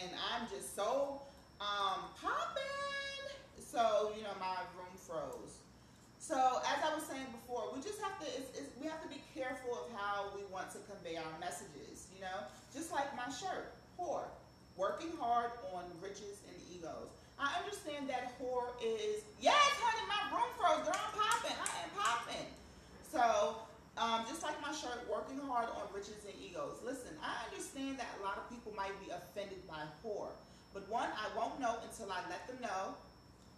and I'm just so popping. So you know, my room froze. So as I was saying before, we just have to we have to be careful of how we want to convey our messages. You know, just like my shirt, whore, working hard on riches and egos. I understand that whore is yes, honey, my room froze. Girl, I'm popping. I am popping. So just like my shirt, working hard on riches and egos. Listen, I understand that a lot of people might be offended by whore, but one, I won't know until I let them know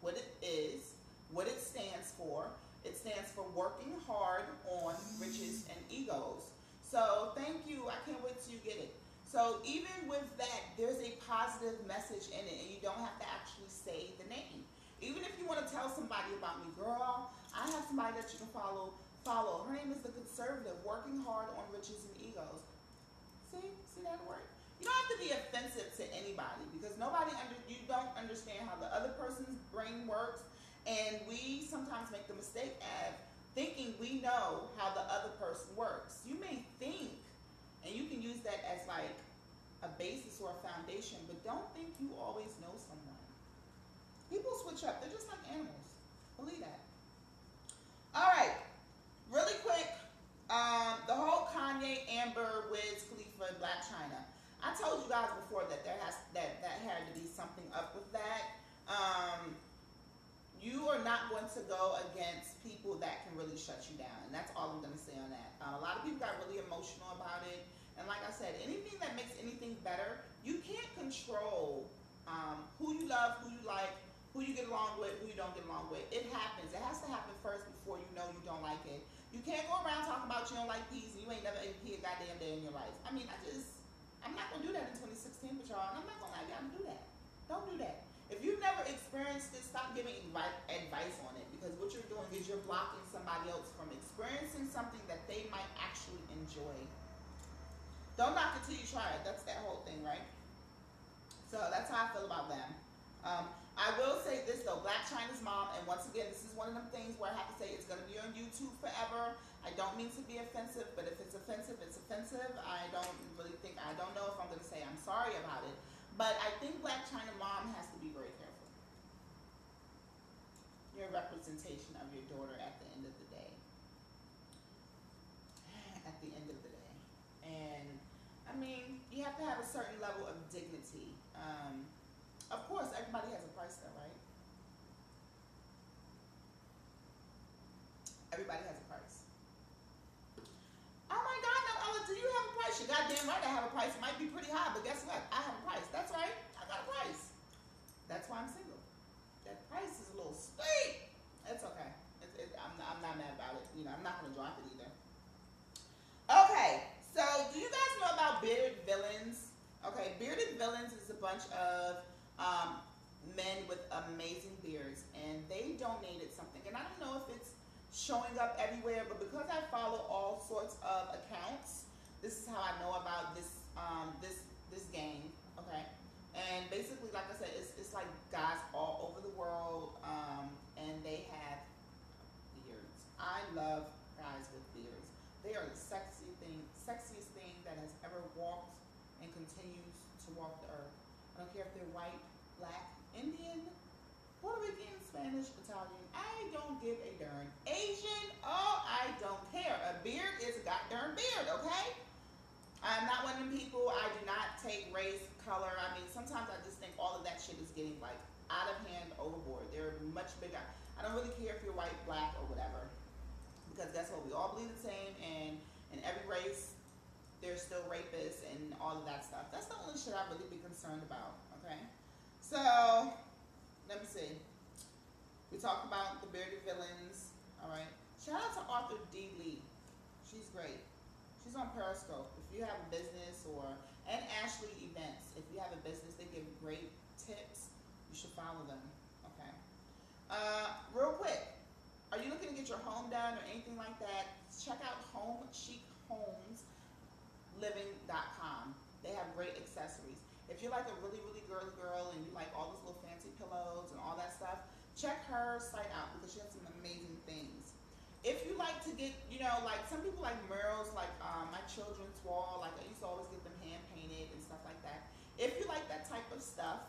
what it is, what it stands for. It stands for working hard on riches and egos. So thank you. I can't wait till you get it. So even with that, there's a positive message in it, and you don't have to actually say the name. Even if you want to tell somebody about me, girl, I have somebody that you can follow. Follow. Her name is the Conservative, working hard on riches and egos. See that word? You don't have to be offensive to anybody because you don't understand how the other person's brain works, and we sometimes make the mistake of thinking we know how the other person works. You may think, and you can use that as like a basis or a foundation, but don't think you always know someone. People switch up. They're just like animals. Believe that. All right. Really quick, the whole Kanye, Amber, Wiz, Khalifa, Black China. I told you guys before that that had to be something up with that. You are not going to go against people that can really shut you down, and that's all I'm going to say on that. A lot of people got really emotional about it, and like I said, anything that makes anything better, you can't control who you love, who you like, who you get along with, who you don't get along with. It happens. It has to happen first before you know you don't like it. You can't go around talking about you don't like peas and you ain't never ate pea a goddamn day in your life. I mean, I'm not going to do that in 2016 with y'all, and I'm not going to allow y'all to do that. Don't do that. If you've never experienced it, stop giving advice on it, because what you're doing is you're blocking somebody else from experiencing something that they might actually enjoy. Don't knock it till you try it. That's that whole thing, right? So that's how I feel about them. I will say this though, Black China's mom, and once again, this is one of them things where I have to say it's going to be on YouTube forever. I don't mean to be offensive, but if it's offensive, it's offensive. I don't know if I'm going to say I'm sorry about it, but I think Black China mom has to be very careful. You're a representation of your daughter at the end of the day. At the end of the day. And I mean, you have to have a certain level of dignity. Of course, everybody has a price though, right? Everybody has a price. Oh my God, no, Ella, do you have a price? You're goddamn right I have a price. It might be pretty high, but guess what? I have a price. That's right. I got a price. That's why I'm single. That price is a little steep. It's okay. I'm not mad about it. You know, I'm not going to drop it either. Okay, so do you guys know about bearded villains? Okay, bearded villains is a bunch of men with amazing beards, and they donated something, and I don't know if it's showing up everywhere, but because I follow all sorts of accounts, this is how I know about this this gang. Okay, and basically, like I said, it's like guys all over the world, and they have beards. I love guys with beards. They are the sexiest thing that has ever walked and continues to walk the earth. I don't care if they're white, black, Indian, Puerto Rican, Spanish, Italian. I don't give a darn. Asian, oh, I don't care. A beard is a goddamn beard, okay? I'm not one of them people. I do not take race, color. I mean, sometimes I just think all of that shit is getting like out of hand, overboard. They're much bigger. I don't really care if you're white, black, or whatever, because guess what? We all bleed the same, and in every race, there's still rapists and all of that stuff. That's the only shit I really be concerned about, okay? So, let me see. We talked about the bearded villains, all right? Shout out to Arthur D. Lee. She's great. She's on Periscope. If you have a business and Ashley Events, if you have a business, they give great tips. You should follow them, okay? Real quick, are you looking to get your home done or anything like that? Check out HomeChicHomesLiving.com. They have great accessories. If you're like a really, really girly girl and you like all those little fancy pillows and all that stuff, check her site out because she has some amazing things. If you like to get, you know, like some people like murals, like my children's wall, like I used to always get them hand painted and stuff like that. If you like that type of stuff,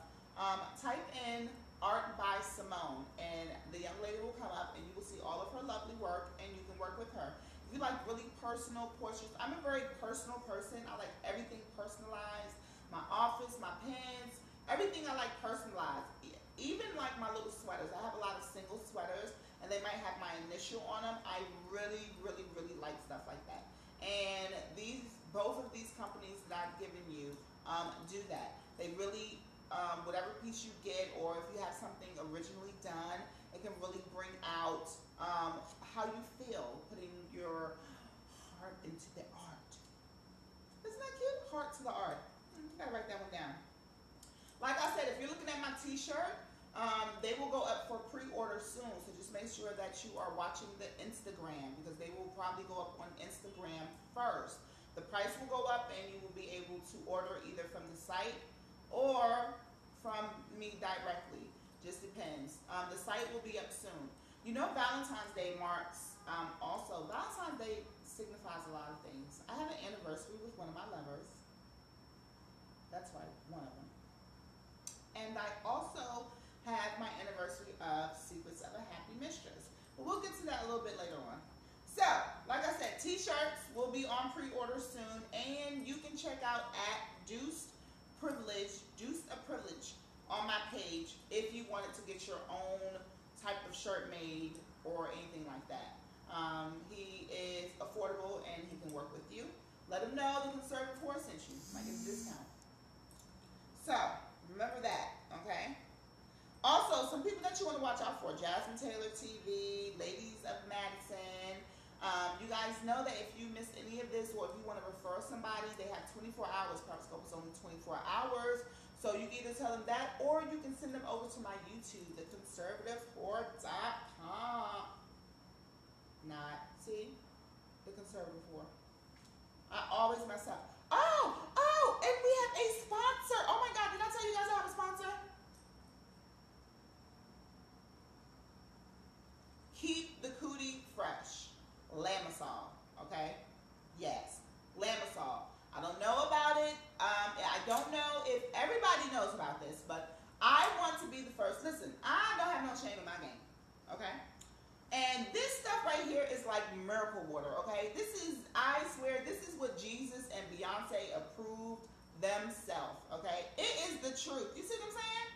type in Art by Simone, and the young lady will come up, and you will see all of her lovely work, and you can work with her. If you like really personal portraits, I'm a very personal person. I like everything personalized. My office, my pens, everything I like personalized. Even like my little sweaters. I have a lot of single sweaters, and they might have my initial on them. I really, really, really like stuff like that. And both of these companies that I've given you do that. They really, whatever piece you get, or if you have something originally done, it can really bring out how you feel, putting your heart into the art. Isn't that cute? Heart to the art. You gotta write that one down. Like I said, if you're looking at my t-shirt, they will go up for pre-order soon. So just make sure that you are watching the Instagram, because they will probably go up on Instagram first. The price will go up, and you will be able to order either from the site or from me directly. Just depends. The site will be up soon. You know, Valentine's Day marks also. Valentine's Day signifies a lot of things. I have an anniversary with one of my lovers. That's right, one of them. And I also have my anniversary of Secrets of a Happy Mistress. But we'll get to that a little bit later on. So, like I said, t-shirts will be on pre-order soon, and you can check out at Deuce a Privilege on my page if you wanted to get your own type of shirt made or anything like that. He is affordable, and he can work with you. Let him know the Conservative Whore sent you. Might get a discount. So, remember that, okay? Also, some people that you want to watch out for: Jasmine Taylor TV, Ladies of Madison. You guys know that if you missed any of this, or if you want to refer somebody, they have 24 hours. Periscope is only 24 hours. So you can either tell them that, or you can send them over to my YouTube, theconservative.com. See? The Conservative Whore. I always mess up. Oh, and we have a sponsor. Oh my God, did I tell you guys I have a sponsor? Keep the cootie fresh. Lamisol, okay? Yes, Lamisol. I don't know about it. I don't know if everybody knows about this, but I want to be the first. Listen, I don't have no shame in my game, okay? And this stuff right here is like miracle water, okay? This is, I swear, this is what Jesus and Beyonce approved themselves, okay? It is the truth. You see what I'm saying?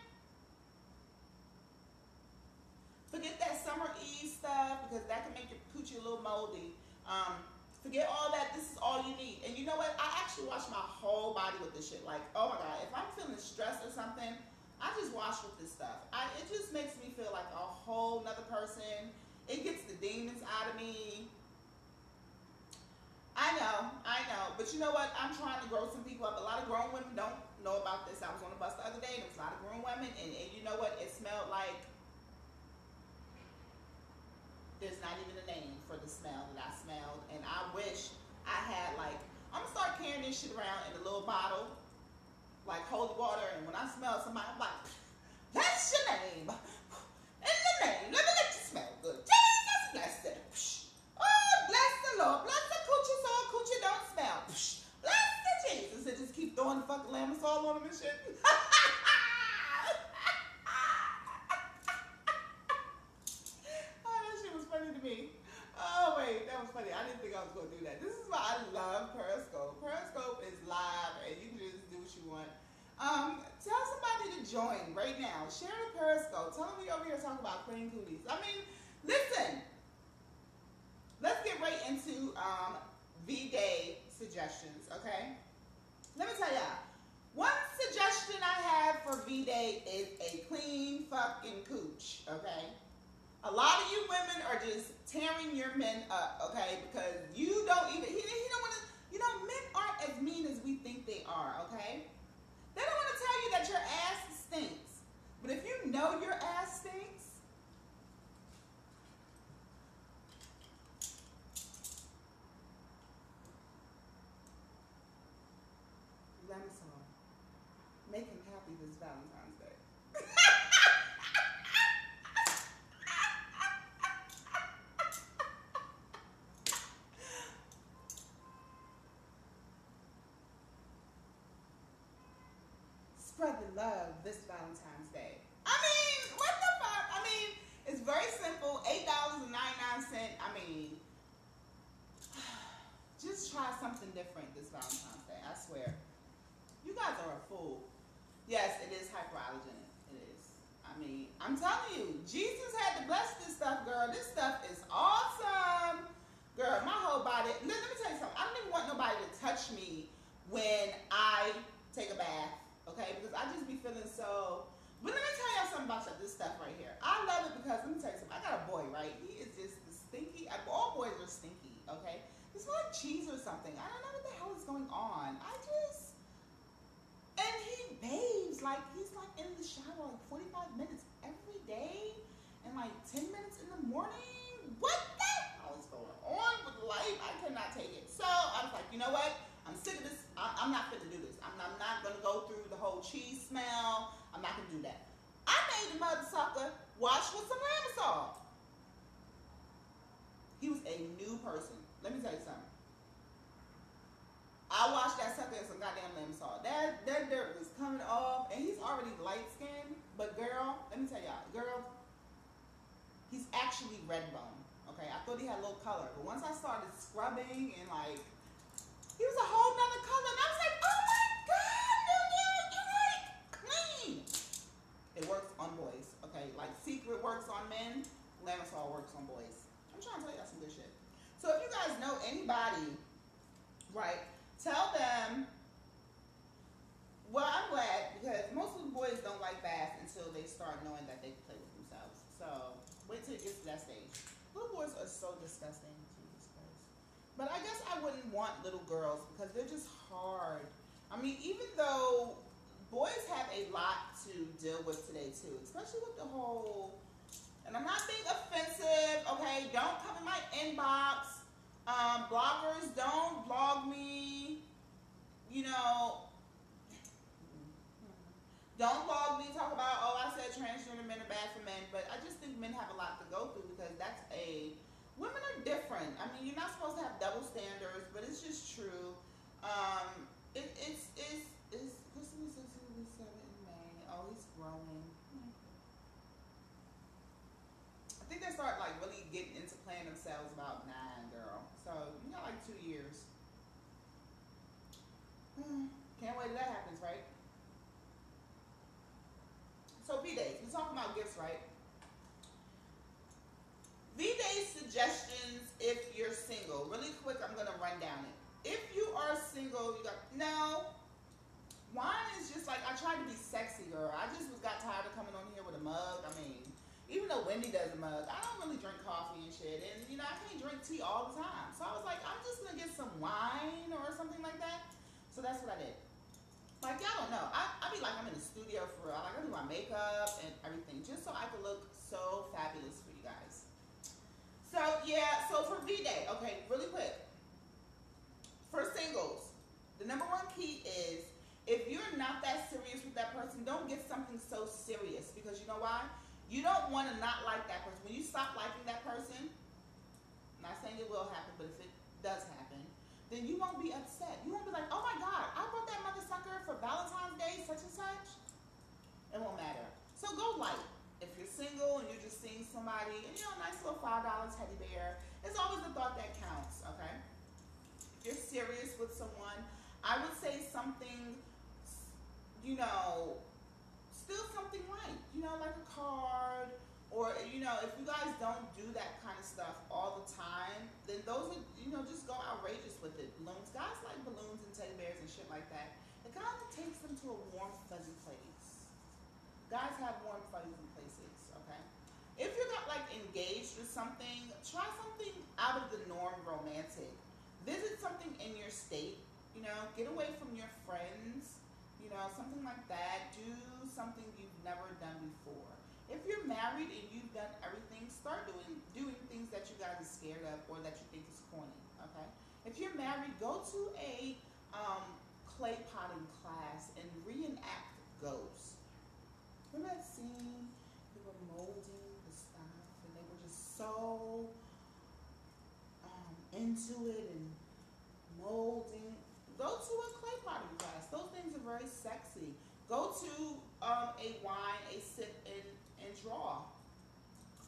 Forget that summer Eve stuff, because that can make your coochie a little moldy. Forget all that. This is all you need. And you know what? I actually wash my whole body with this shit. Like, oh my God, if I'm feeling stressed or something, I just wash with this stuff. It just makes me feel like a whole nother person. It gets the demons out of me. I know. But you know what? I'm trying to grow some people up. A lot of grown women don't know about this. I was on the bus the other day. There was a lot of grown women. And you know what? It smelled like, there's not even a name for the smell that I smelled. And I wish I had, like, I'm going to start carrying this shit around in a little bottle, like holy water. And when I smell somebody, I'm like, that's your name. In the name, let me let you smell good. Jesus bless it. Oh, bless the Lord. Bless the coochie so a coochie don't smell. Bless the Jesus. And just keep throwing the fucking Lamisol on them and shit. Funny to me. Oh wait, that was funny. I didn't think I was going to do that. This is why I love Periscope. Periscope is live, and you can just do what you want. Tell somebody to join right now. Share the Periscope. Tell them we over here talking about clean cooties. I mean, listen. Let's get right into V-Day suggestions, okay? Let me tell y'all. One suggestion I have for V-Day is a clean fucking cooch, okay? A lot of you women are just tearing your men up, okay? Because you don't even, he don't want to, you know, men aren't as mean as we think they are, okay? They don't want to tell you that your ass stinks. But if you know your ass stinks, Lamisol, make him happy this Valentine's Day. spread the love this Valentine's Day. I mean, what the fuck? I mean, it's very simple. $8.99. I mean, just try something different this Valentine's Day. I swear. You guys are a fool. Yes, it is hyperallergenic. It is. I mean, I'm telling you, Jesus had to bless this stuff, girl. This stuff is awesome. Girl, my whole body. Let me tell you something. I don't even want nobody to touch me when I take a bath, okay? Because I just be feeling so. But let me tell y'all something about this stuff right here. I love it because, let me tell you something. I got a boy, right? He is just the stinky. All boys are stinky, okay? It's like cheese or something. I don't know what the hell is going on. And he bathes, like, he's like in the shower like 45 minutes every day and like 10 minutes in the morning. What the hell is going on with life? I cannot take it. So I was like, you know what? I'm sick of this. I'm not fit to do this. I'm not going to go through the whole cheese smell. I'm not going to do that. I made the mother sucker wash with some Lamisol. He was a new person. Let me tell you something. I washed that sucker in some goddamn Lamisol. That dirt was coming off, and he's already light skinned. But girl, let me tell y'all, girl, he's actually red bone. Okay, I thought he had a little color, but once I started scrubbing and like, he was a whole nother color, and I was like, oh my god, you're like clean. It works on boys, okay? Like Secret works on men, Lamisol works on boys. I'm trying to tell y'all some good shit. So if you guys know anybody, right? Tell them, well, I'm glad because most of the boys don't like baths until they start knowing that they can play with themselves. So wait till it gets to that stage. Little boys are so disgusting, Jesus Christ. But I guess I wouldn't want little girls because they're just hard. I mean, even though boys have a lot to deal with today too, especially with the whole, and I'm not being offensive, okay? Don't come in my inbox. Bloggers, don't blog me, you know, don't blog me, talk about, oh, I said transgender men are bad for men, but I just think men have a lot to go through because women are different. I mean, you're not supposed to have double standards, but it's just true. It's Christmas is 7 in May. Oh, he's growing. I think they start like really getting into playing themselves about 9, girl. So you got like 2 years. Can't wait till that happens, right? So V-Days, we're talking about gifts, right? V-Days suggestions if you're single. Really quick, I'm gonna run down it. If you are single, wine is just like, I tried to be sexy, girl. I just got tired of coming on here with a mug. I mean, even though Wendy does a mug, I don't really drink coffee and shit. And, you know, I can't drink tea all the time. So I was like, I'm just going to get some wine or something like that. So that's what I did. Like, y'all don't know. I be like, I'm in the studio for real. Like, I do my makeup and everything just so I can look so fabulous for you guys. So, yeah. So for V-Day, okay, really quick. For singles, the number one key is if you're not that serious with that person, don't get something so serious. Because you know why? You don't want to not like that person. When you stop liking that person, I'm not saying it will happen, but if it does happen, then you won't be upset. You won't be like, oh my God, I bought that mother sucker for Valentine's Day, such and such. It won't matter. So go light. If you're single and you're just seeing somebody, and you know, a nice little $5 teddy bear, it's always the thought that counts, okay? If you're serious with someone, I would say something, you know, still something light, you know, like a card, or, you know, if you guys don't do that kind of stuff all the time, then those would, you know, just go outrageous with it. Balloons, guys like balloons and teddy bears and shit like that. It kind of takes them to a warm, fuzzy place. Guys have warm, fuzzy places, okay? If you're not like engaged with something, try something out of the norm romantic. Visit something in your state, you know, get away from your friends, you know, something like that. Do something you've never done before. If you're married and you've done everything, start doing things that you guys are scared of or that you think is corny, okay? If you're married, go to a clay potting class and reenact ghosts. Remember that scene? They were molding the stuff and they were just so into it and molding. Go to a clay potting class. Those things are very sexy. Go to a wine, a sip, and draw.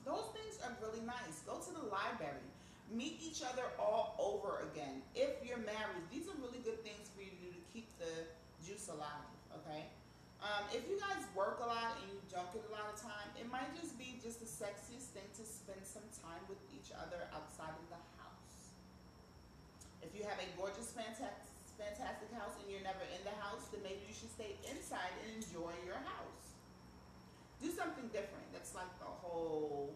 Those things are really nice. Go to the library. Meet each other all over again. If you're married, these are really good things for you to do to keep the juice alive, okay? If you guys work a lot and you don't get a lot of time, it might just be just the sexiest thing to spend some time with each other outside of the house. If you have a gorgeous, fantastic house and you're never in the house, then maybe you should stay inside and enjoy your house. Do something different. That's like the whole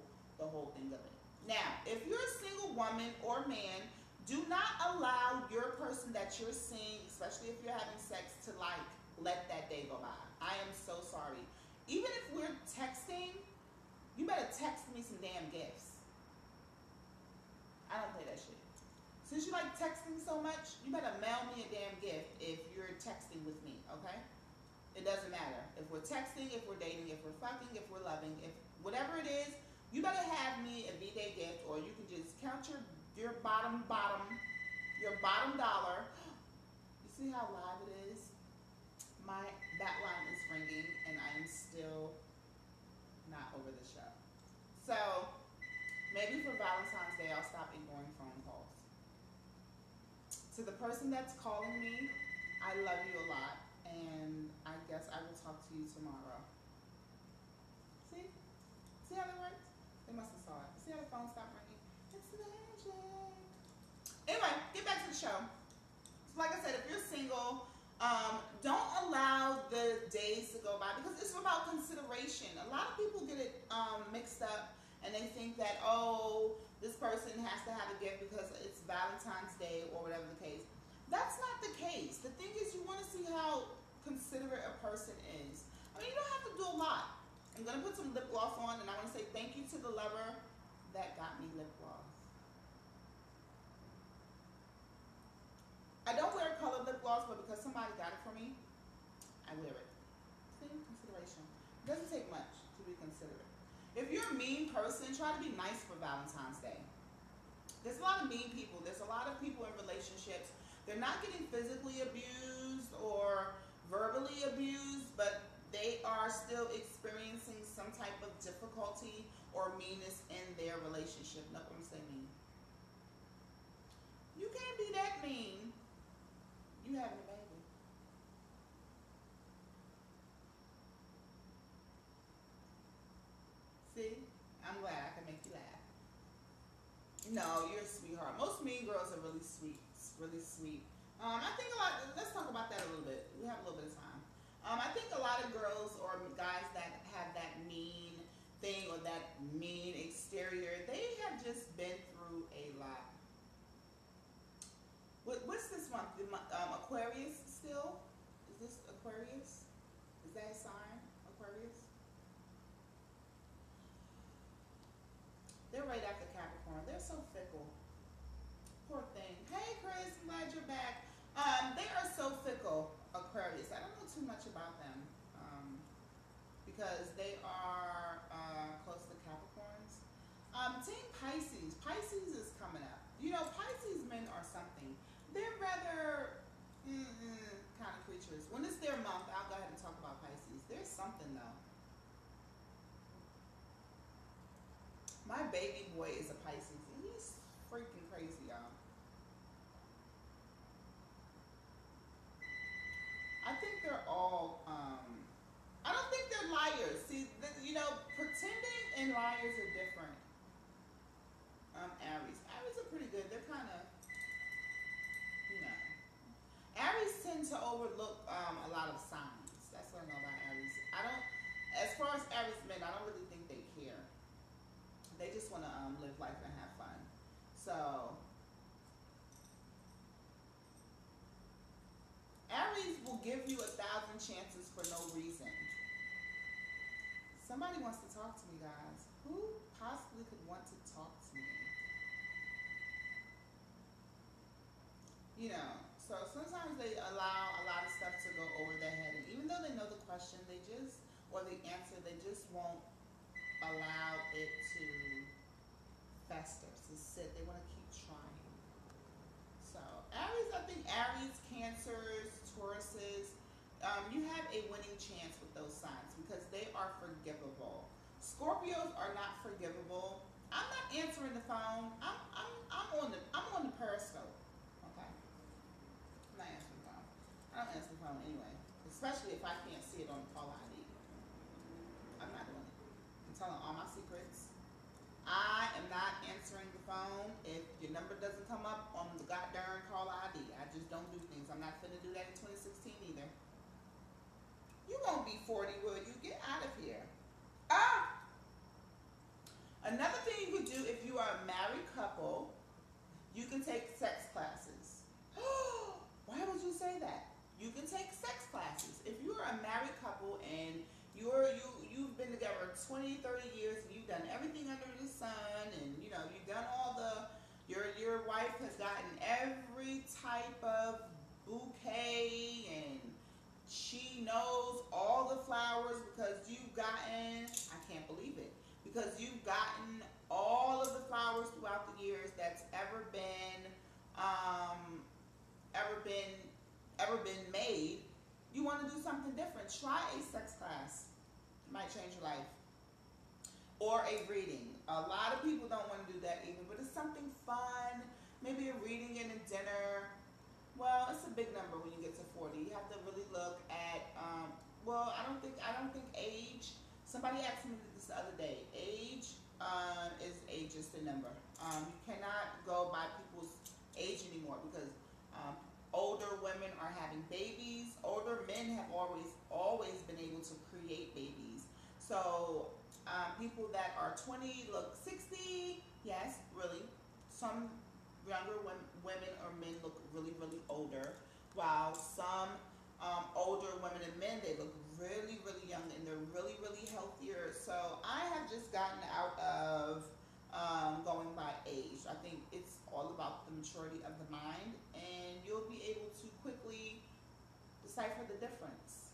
thing of it. Now, if you're a single woman or man, do not allow your person that you're seeing, especially if you're having sex, to like let that day go by. I am so sorry. Even if we're texting, you better text me some damn gifts. I don't play that shit. Since you like texting so much, you better mail me a damn gift if you're texting with me, okay? It doesn't matter. If we're texting, if we're dating, if we're fucking, if we're loving, if whatever it is, you better have me a V-Day gift, or you can just count your bottom dollar. You see how live it is? My that line is ringing, and I am still not over the show. So maybe for Valentine's Day, I'll stop ignoring phone calls. To the person that's calling me, I love you a lot, and I guess I will talk to you tomorrow. See? See how that works? They must have saw it. See how the phone stopped ringing? It's magic. Anyway, get back to the show. So like I said, if you're single, don't allow the days to go by, because it's about consideration. A lot of people get it mixed up, and they think that, oh, this person has to have a gift because it's Valentine's Day or whatever the case. That's not the case. The thing is, you want to see how considerate a person is. I mean, you don't have to do a lot. I'm going to put some lip gloss on, and I want to say thank you to the lover that got me lip gloss. I don't wear colored lip gloss, but because somebody got it for me, I wear it. See? Consideration. It doesn't take much to be considerate. If you're a mean person, try to be nice for Valentine's Day. There's a lot of mean people. There's a lot of people in relationships. They're not getting physically abused or verbally abused, but they are still experiencing some type of difficulty or meanness in their relationship. Not going to say mean. You can't be that mean. You having a baby. See? I'm glad I can make you laugh. No, you're a sweetheart. Most mean girls are really sweet. Really sweet. I think a lot, let's talk about that a little bit. We have a little bit of time. I think a lot of girls or guys that have that mean thing or that mean exterior, they have just been through a lot. What's this month? Aquarius still? Is this Aquarius? Is that a sign? Aquarius? They're right after Capricorn. They're so fickle. Poor thing. Hey, Chris, I'm glad you're back. They are so fickle, Aquarius. I don't know too much about them because they are close to Capricorns. Team Pisces. Pisces is coming up. You know, Pisces men are something. They're rather kind of creatures. When it's their month, I'll go ahead and talk about Pisces. There's something, though. My baby boy is a Pisces, and he's freaking crazy, y'all. I think they're all, I don't think they're liars. See, you know, pretending and liars are different. Aries. Aries are pretty good. They're kind of, you know. Aries tend to overlook a lot of signs. That's what I know about Aries. As far as Aries men, I don't really think they care. They just want to live life and have fun. So, Aries will give you 1,000 chances for no reason. Somebody wants to talk to me, guys. Who possibly could want to talk to me? You know, so sometimes they allow a lot of stuff to go over their head. And even though they know the question, or the answer, they just won't allow it to fester, to sit. They want to keep trying. So Aries, I think Aries, Cancers, Tauruses, you have a winning chance with those signs because they are forgivable. Scorpios are not forgivable. I'm not answering the phone. I'm on the periscope. Okay, I'm not answering the phone. I don't answer the phone anyway, especially if I can't see it on the call ID. I'm not doing it. I'm telling all my secrets. I am not answering the phone if your number doesn't come up on the goddamn call ID. I just don't do things. I'm not finna do that in 2016 either. You won't be 40, will you? Get out of here. Ah! Another thing you could do if you are a married couple, you can take sex classes. Why would you say that? You can take sex classes. If you are a married couple and you've been together 20, 30 years and you've done everything under the sun and you've done all your wife has gotten every type of bouquet and she knows all the flowers because you've gotten, I can't believe it, because you've gotten all of the flowers throughout the years that's ever been made. You want to do something different, try a sex class. It might change your life. Or a reading. A lot of people don't want to do that either, but it's something fun. Maybe a reading and a dinner. Well, it's a big number when you get to 40. You have to really look at I don't think age. Somebody asked me this the other day. Age is just a number. You cannot go by people's age anymore because older women are having babies. Older men have always been able to create babies. So people that are 20 look 60. Yes, really. Some younger women or men look really, really older, while some older women and men, they look really, really young and they're really, really healthier. So I have just gotten out of going by age. I think it's all about the maturity of the mind, and you'll be able to quickly decipher the difference.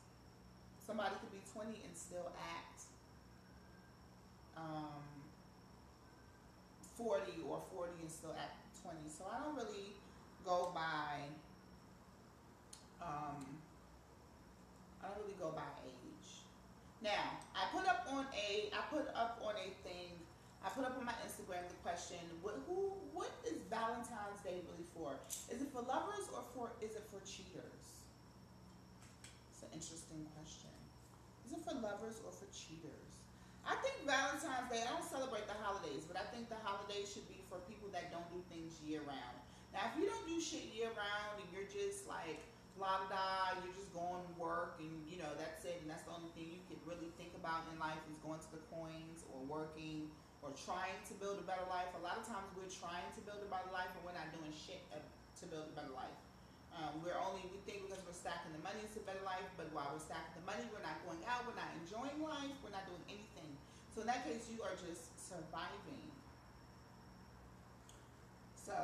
Somebody could be 20 and still act 40 or 40 and still act 20. So I don't really go by age. Now, I put up on my Instagram the question, what is Valentine's Day really for? Is it for lovers or is it for cheaters? It's an interesting question. Is it for lovers or for cheaters? I think Valentine's Day, I don't celebrate the holidays, but I think the holidays should be for people that don't do things year round. Now, if you don't do shit year round and you're just like blah blah, you're just going to work and that's it, and that's the only thing you could really think about in life is going to the coins or working or trying to build a better life. A lot of times we're trying to build a better life, but we're not doing shit to build a better life. We think because we're stacking the money it's a better life, but while we're stacking the money, we're not going out, we're not enjoying life, we're not doing anything. So in that case, you are just surviving. So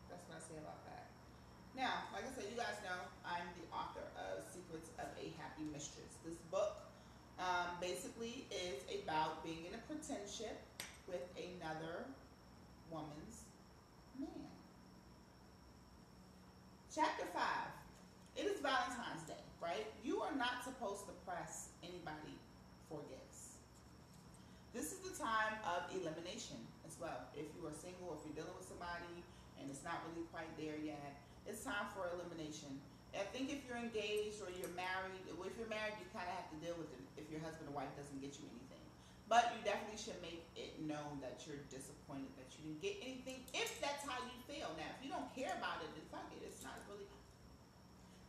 that's what I say about that. Now, like I said, you guys know I'm the author of Secrets of a Happy Mistress. This book basically is about being in a pretendship with another woman's man. Chapter 5. It is Valentine's Day, right? You are not supposed to press anybody for gifts. This is the time of elimination as well. If you are single, if you're dealing with somebody and it's not really quite there yet, it's time for elimination. I think if you're engaged or you're married, well, if you're married, you kind of have to deal with it if your husband or wife doesn't get you anything. But you definitely should make it known that you're disappointed that you didn't get anything, if that's how you feel. Now, if you don't care about it, then fuck it.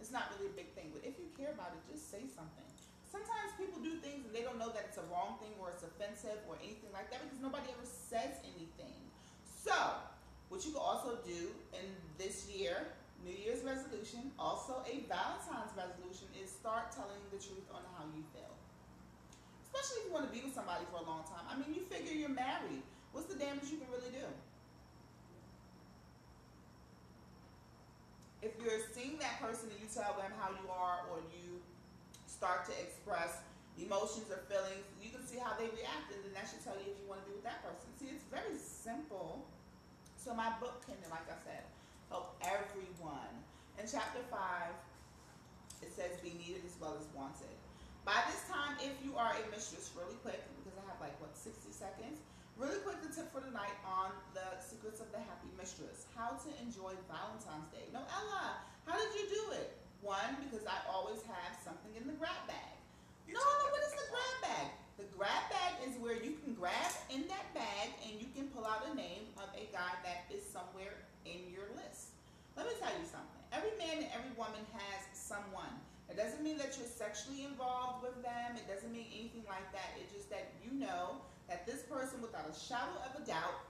It's not really a big thing. But if you care about it, just say something. Sometimes people do things and they don't know that it's a wrong thing or it's offensive or anything like that because nobody ever says anything. So, what you can also do in this year, New Year's resolution, also a Valentine's resolution, is start telling the truth on how you feel. Especially if you want to be with somebody for a long time. I mean, you figure you're married. What's the damage you can really do? If you're seeing that person and you tell them how you are, or you start to express emotions or feelings, you can see how they react, and then that should tell you if you want to be with that person. See, it's very simple. So my book can, like I said, help everyone. In chapter 5, It says be needed as well as wanted. By this time, if you are a mistress, really quick, because I have like, what, 60 seconds? Really quick, the tip for tonight on the secrets of the happy mistress. How to enjoy Valentine's Day. Noella, how did you do it? One, because I always have something in the grab bag. No, what is the grab bag? The grab bag is where you can grab in that bag and you can pull out a name of a guy that is somewhere in your list. Let me tell you something. Every man and every woman has someone. It doesn't mean that you're sexually involved with them. It doesn't mean anything like that. It's just that you know that this person, without a shadow of a doubt,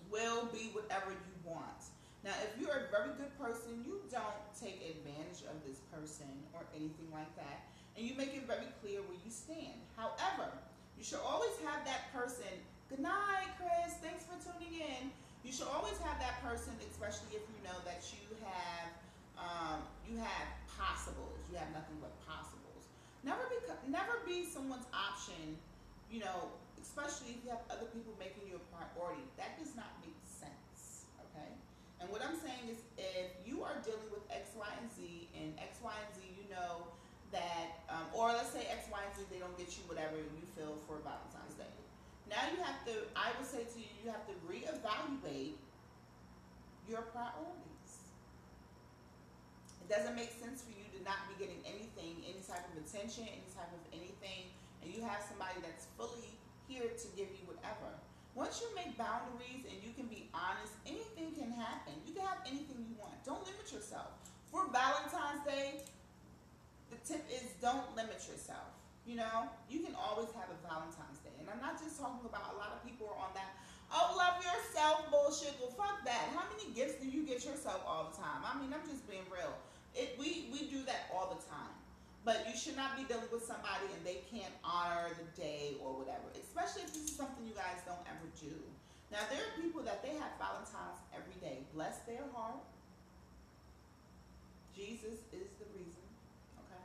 will be whatever you want. Now, if you're a very good person, you don't take advantage of this person or anything like that, and you make it very clear where you stand. However, you should always have that person. Good night, Chris. Thanks for tuning in. You should always have that person, especially if you know that you have possibles. You have nothing but possibles. Never be someone's option. You know, especially if you have other people making you a priority. That does not make sense. Okay. And what I'm saying is, if you are dealing with X, Y, and Z, and X, Y, and Z, you know that, or let's say X, Y, and Z, they don't get you whatever you feel for Valentine's Day. Now you have to, I would say to you, you have to reevaluate your priorities. It doesn't make sense for you to not be getting anything, any type of attention, any type of anything, and you have somebody that's fully here to give you whatever. Once you make boundaries and you can be honest, anything can happen. You can have anything you want. Don't limit yourself. For Valentine's Day, the tip is don't limit yourself. You know, you can always have a Valentine's Day. And I'm not just talking about, a lot of people are on that, oh, love yourself bullshit. Well, fuck that. How many gifts do you get yourself all the time? I mean, I'm just being real. We do that all the time. But you should not be dealing with somebody and they can't honor the day or whatever. Especially if this is something you guys don't ever do. Now, there are people that they have Valentine's every day. Bless their heart. Jesus is the reason. Okay?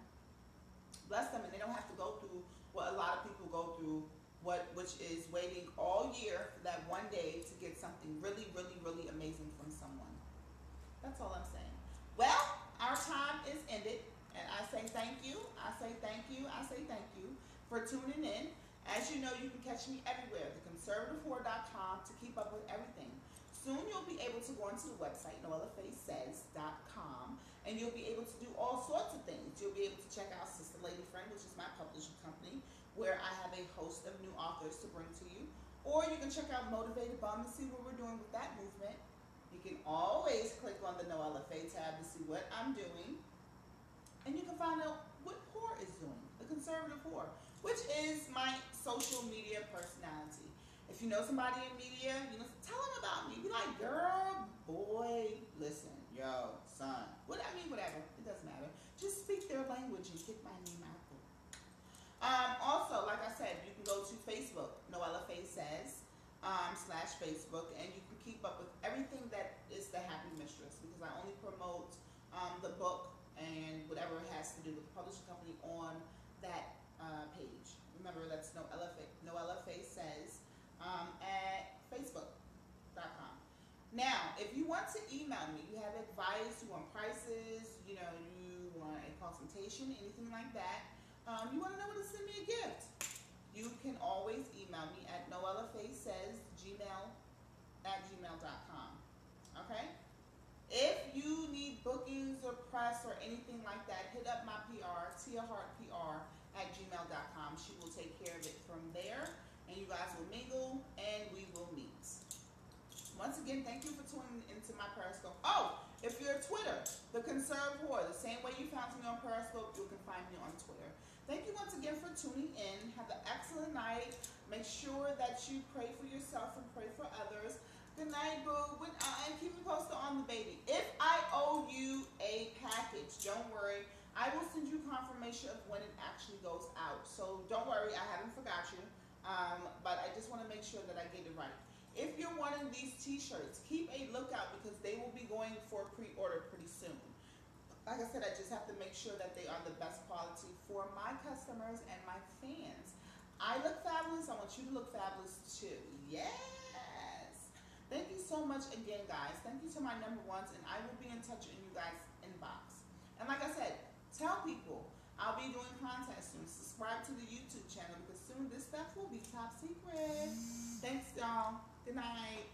Bless them, and they don't have to go through what a lot of people go through, which is waiting all year for that one day to get something really, really, really amazing from someone. That's all I'm saying. Well, our time is ended. And I say thank you, I say thank you, I say thank you for tuning in. As you know, you can catch me everywhere, theconservative.com, to keep up with everything. Soon you'll be able to go onto the website, noellafayesays.com, and you'll be able to do all sorts of things. You'll be able to check out Sister Lady Friend, which is my publishing company, where I have a host of new authors to bring to you. Or you can check out Motivated Bum to see what we're doing with that movement. You can always click on the Noella Faye tab to see what I'm doing. And you can find out what w.h.o.r.e is doing, the conservative w.h.o.r.e, which is my social media personality. If you know somebody in media, you know, tell them about me. Be like, girl, boy, listen, yo, son, what I mean, whatever, it doesn't matter. Just speak their language and get my name out there. Also, like I said, you can go to Facebook, Noella Faye Says, /Facebook, and you can keep up with everything that is the Happy Mistress, because I only promote the book and whatever it has to do with the publishing company on that page. Remember, that's Noella Faye Says at facebook.com. Now, if you want to email me, you have advice, you want prices, you know, you want a consultation, anything like that, you want to know where to send me a gift, you can always email me at noellafayesayes@gmail.com. Okay? If you need bookings or press or anything like that, hit up my PR, tiahart.pr@gmail.com. She will take care of it from there, and you guys will mingle, and we will meet. Once again, thank you for tuning into my Periscope. Oh, if you're Twitter, the Conserve Whore, the same way you found me on Periscope, you can find me on Twitter. Thank you once again for tuning in. Have an excellent night. Make sure that you pray for yourself and pray for others. Good night, boo. And keep me posted on the baby. If I owe you a package, don't worry. I will send you confirmation of when it actually goes out. So don't worry, I haven't forgot you. But I just want to make sure that I get it right. If you're wanting these t-shirts, keep a lookout, because they will be going for pre-order pretty soon. Like I said, I just have to make sure that they are the best quality for my customers and my fans. I look fabulous. I want you to look fabulous too. Yes. Thank you so much again, guys. Thank you to my number ones, and I will be in touch in you guys' inbox. And like I said, tell people I'll be doing contests soon. Subscribe to the YouTube channel because soon this stuff will be top secret. Thanks, y'all. Good night.